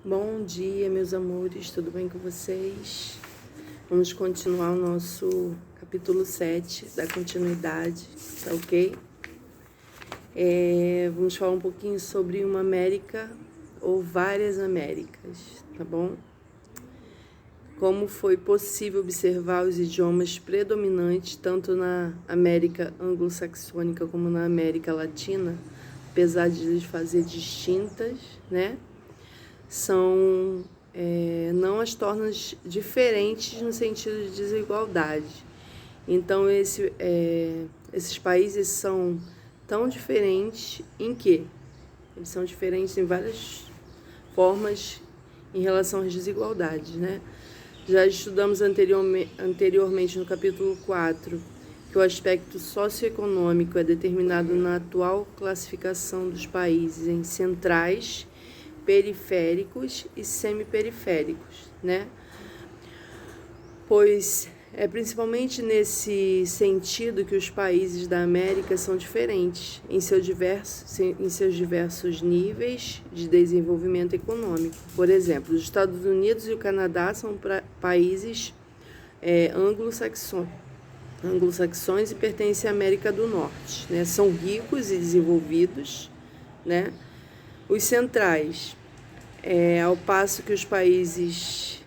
Bom dia, meus amores, tudo bem com vocês? Vamos continuar o nosso capítulo 7 da continuidade, tá ok? Vamos falar um pouquinho sobre uma América ou várias Américas, tá bom? Como foi possível observar os idiomas predominantes tanto na América anglo-saxônica como na América Latina, apesar de eles fazer distintas, né? Não as tornam diferentes no sentido de desigualdade. Então, esses países são tão diferentes em que? Eles são diferentes em várias formas em relação às desigualdades, né? Já estudamos anteriormente no capítulo 4 que o aspecto socioeconômico é determinado na atual classificação dos países em centrais, periféricos e semiperiféricos, né? Pois é principalmente nesse sentido que os países da América são diferentes em seus diversos níveis de desenvolvimento econômico. Por exemplo, os Estados Unidos e o Canadá são países anglo-saxões e pertencem à América do Norte, né? São ricos e desenvolvidos, né? Os centrais, ao passo que os países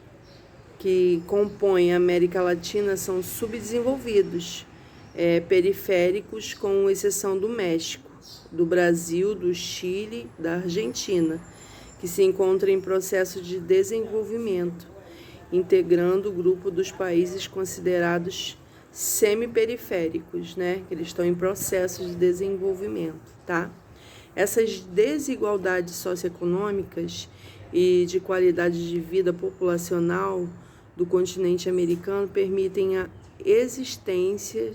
que compõem a América Latina são subdesenvolvidos, periféricos, com exceção do México, do Brasil, do Chile, da Argentina, que se encontram em processo de desenvolvimento, integrando o grupo dos países considerados semiperiféricos, né? Que eles estão em processo de desenvolvimento, tá? Essas desigualdades socioeconômicas e de qualidade de vida populacional do continente americano permitem a existência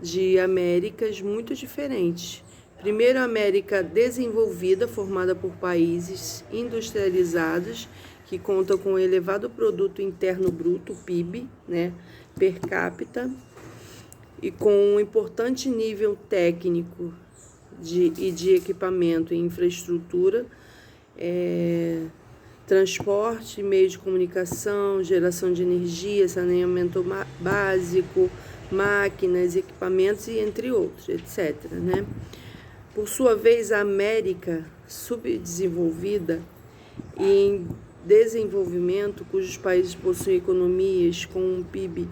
de Américas muito diferentes. Primeiro, a América desenvolvida, formada por países industrializados, que contam com um elevado produto interno bruto, PIB, né, per capita, e com um importante nível técnico de equipamento e infraestrutura, transporte, meio de comunicação, geração de energia, saneamento básico, máquinas, equipamentos e entre outros, etc., né? Por sua vez, a América subdesenvolvida e em desenvolvimento, cujos países possuem economias com um PIB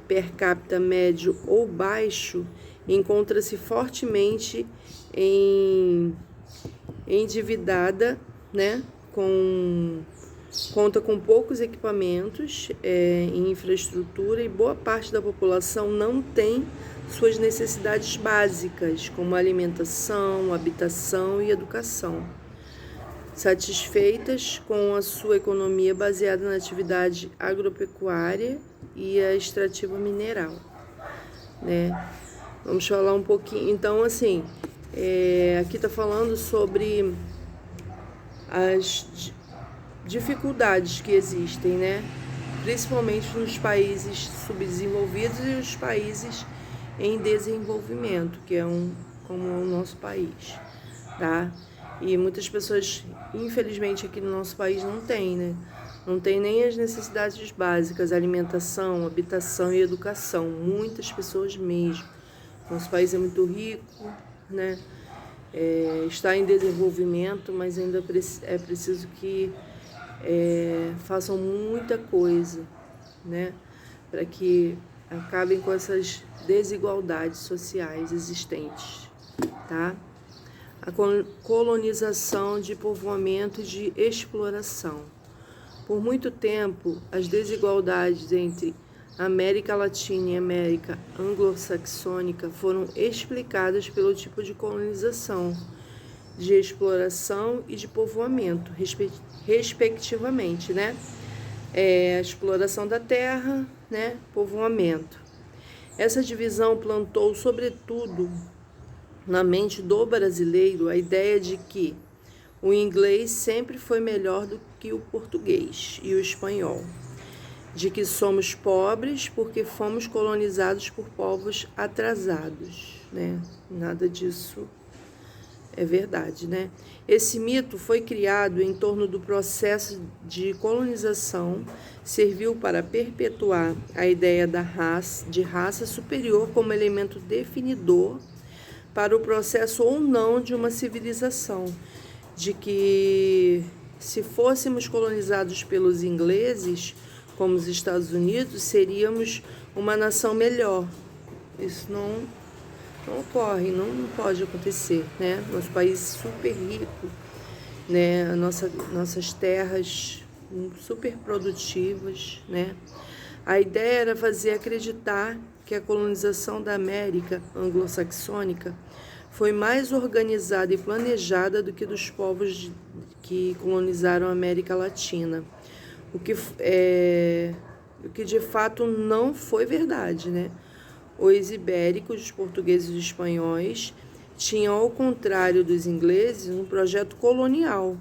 per capita médio ou baixo, encontra-se fortemente endividada, né? Conta com poucos equipamentos em infraestrutura e boa parte da população não tem suas necessidades básicas, como alimentação, habitação e educação, satisfeitas com a sua economia baseada na atividade agropecuária e a extrativa mineral, né? Vamos falar um pouquinho, então, assim, aqui está falando sobre as dificuldades que existem, né? Principalmente nos países subdesenvolvidos e os países em desenvolvimento, que como é o nosso país, tá? E muitas pessoas, infelizmente, aqui no nosso país não tem, né? Não tem nem as necessidades básicas, alimentação, habitação e educação. Muitas pessoas mesmo. Nosso país é muito rico, né? Está em desenvolvimento, mas ainda é preciso que façam muita coisa, né? Para que acabem com essas desigualdades sociais existentes, tá? A colonização de povoamento e de exploração. Por muito tempo, as desigualdades entre América Latina e América anglo-saxônica foram explicadas pelo tipo de colonização, de exploração e de povoamento, respectivamente, né? A exploração da terra, né? Povoamento. Essa divisão plantou, sobretudo, na mente do brasileiro a ideia de que o inglês sempre foi melhor do que o português e o espanhol, de que somos pobres porque fomos colonizados por povos atrasados, né? Nada disso É verdade, né? Esse mito foi criado em torno do processo de colonização, serviu para perpetuar a ideia de raça superior como elemento definidor para o processo ou não de uma civilização, de que se fôssemos colonizados pelos ingleses, como os Estados Unidos, seríamos uma nação melhor. Isso não ocorre, não pode acontecer, né? Nosso país super rico, né? Nossas terras super produtivas, né? A ideia era fazer acreditar que a colonização da América anglo-saxônica foi mais organizada e planejada do que dos povos que colonizaram a América Latina, o que de fato não foi verdade, né? Os ibéricos, os portugueses e os espanhóis tinham, ao contrário dos ingleses, um projeto colonial.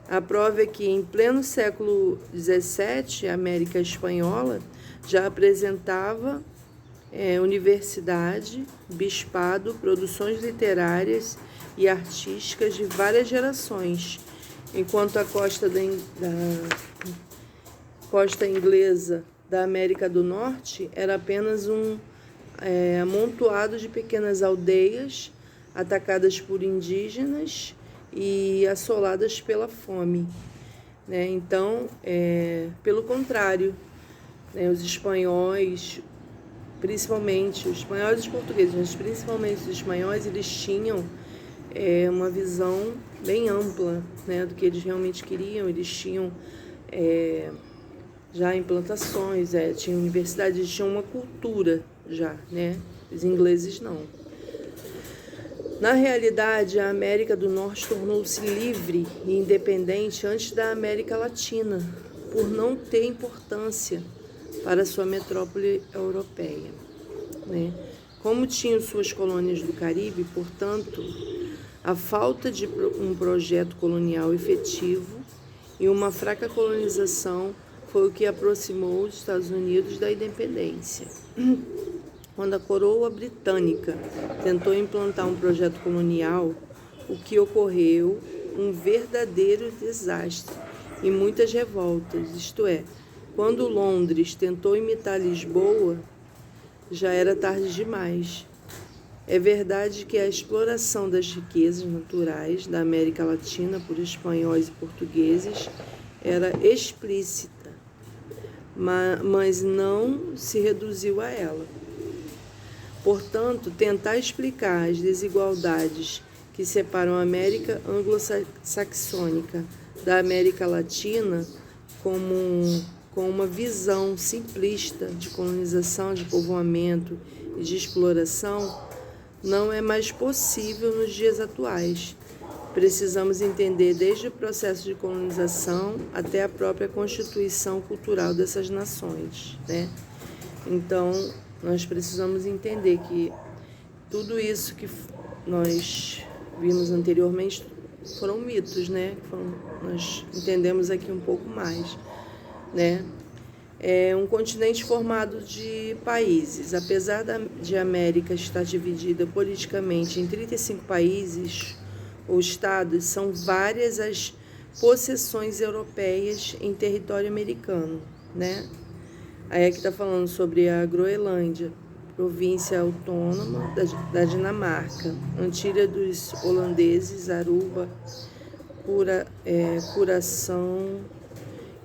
A prova é que, em pleno século XVII, a América Espanhola já apresentava universidade, bispado, produções literárias e artísticas de várias gerações, enquanto a costa costa inglesa da América do Norte era apenas um amontoado de pequenas aldeias atacadas por indígenas e assoladas pela fome, né? Então, pelo contrário, né, os espanhóis, principalmente os espanhóis e os portugueses, mas principalmente os espanhóis, eles tinham uma visão bem ampla, né, do que eles realmente queriam. Eles tinham já implantações, tinham universidades, eles tinham uma cultura já, né? Os ingleses não. Na realidade, a América do Norte tornou-se livre e independente antes da América Latina, por não ter importância para sua metrópole europeia, né? Como tinham suas colônias do Caribe, portanto, a falta de um projeto colonial efetivo e uma fraca colonização foi o que aproximou os Estados Unidos da independência. Quando a coroa britânica tentou implantar um projeto colonial, o que ocorreu um verdadeiro desastre e muitas revoltas, isto é, quando Londres tentou imitar Lisboa, já era tarde demais. É verdade que a exploração das riquezas naturais da América Latina por espanhóis e portugueses era explícita, mas não se reduziu a ela. Portanto, tentar explicar as desigualdades que separam a América anglo-saxônica da América Latina com uma visão simplista de colonização, de povoamento e de exploração não é mais possível nos dias atuais. Precisamos entender desde o processo de colonização até a própria constituição cultural dessas nações, né? Então, nós precisamos entender que tudo isso que nós vimos anteriormente foram mitos, né? Nós entendemos aqui um pouco mais, né? É um continente formado de países. Apesar de a América estar dividida politicamente em 35 países ou estados, são várias as possessões europeias em território americano, né? Aí aqui está falando sobre a Groenlândia, província autônoma da Dinamarca, Antilha dos holandeses, Aruba, Curaçao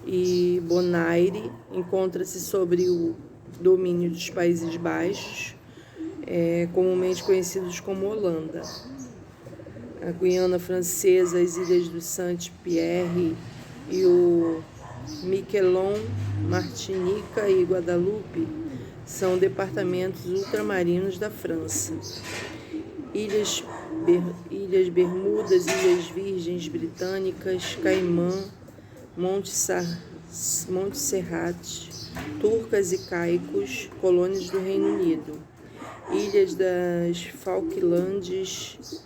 e Bonaire, encontra-se sobre o domínio dos Países Baixos, comumente conhecidos como Holanda. A Guiana Francesa, as ilhas do Saint-Pierre e o Miquelon, Martinica e Guadalupe são departamentos ultramarinos da França. Ilhas Bermudas, Ilhas Virgens Britânicas, Caimã, Monte Serrat, Turcas e Caicos, colônias do Reino Unido. Ilhas das Falklands,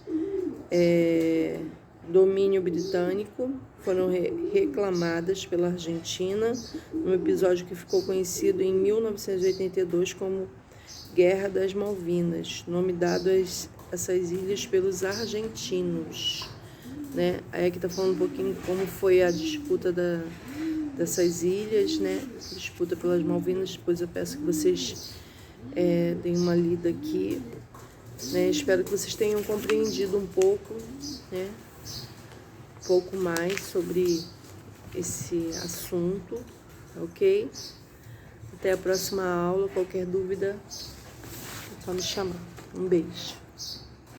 domínio britânico, foram reclamadas pela Argentina num episódio que ficou conhecido em 1982 como Guerra das Malvinas, nome dado essas ilhas pelos argentinos, né? Aí aqui tá falando um pouquinho como foi a disputa dessas ilhas, né? Disputa pelas Malvinas. Depois eu peço que vocês deem uma lida aqui, né? Espero que vocês tenham compreendido um pouco, né? Um pouco mais sobre esse assunto, ok? Até a próxima aula. Qualquer dúvida, é só me chamar. Um beijo.